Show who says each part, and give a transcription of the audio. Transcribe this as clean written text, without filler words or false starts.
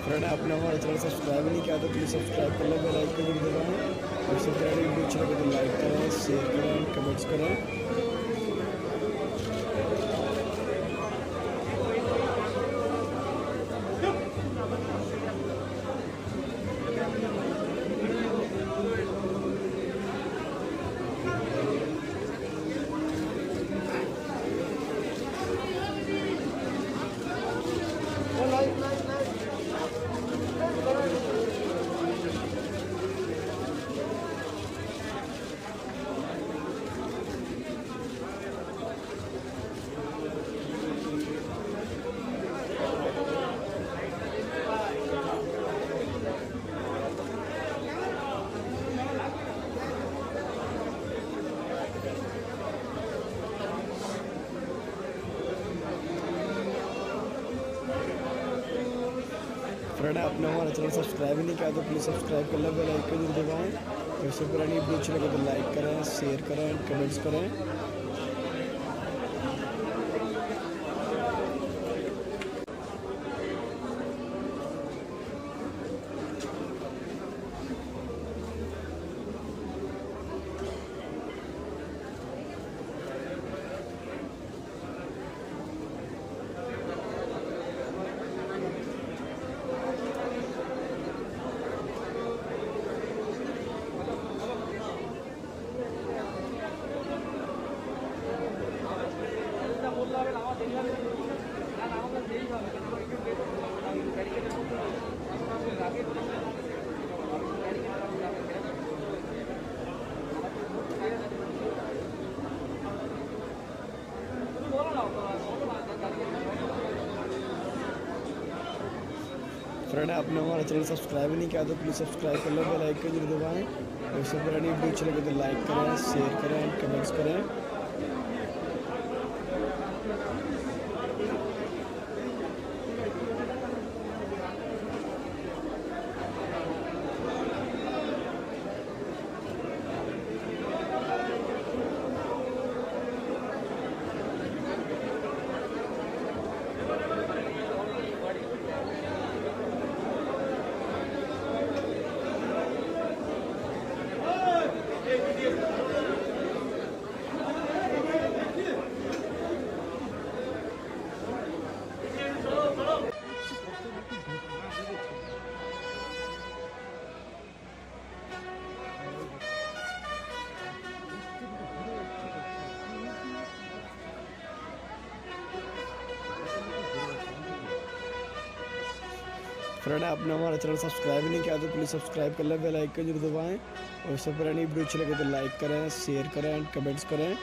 Speaker 1: Friend, आपने हमारा channel subscribe नहीं किया तो प्लीज़ सब्सक्राइब कर लो, बेल आइकन भी दबाएं। और इससे पहले वीडियो अच्छी लगे तो लाइक करें, शेयर करें, कमेंट्स करें। फ्रेंड, आपने हमारा चैनल सब्सक्राइब नहीं किया तो प्लीज़ सब्सक्राइब कर लो, बेल आइकन भी दबाएं। और इससे पहले वीडियो अच्छी लगे तो लाइक करें, शेयर करें, कमेंट्स करें। फ्रेंड, आपने हमारा चैनल सब्सक्राइब नहीं किया तो प्लीज़ सब्सक्राइब कर लो, बेल आइकन जरूर दबाएं। और इससे पहले वीडियो अच्छी लगे तो लाइक करें, शेयर करें, कमेंट्स करें। फ्रेंड, आपने हमारा चैनल सब्सक्राइब नहीं किया तो प्लीज़ सब्सक्राइब कर लो, बेल आइकन जरूर दबाएं। और इससे पहले वीडियो अच्छी लगे तो लाइक करें, शेयर करें, कमेंट्स करें।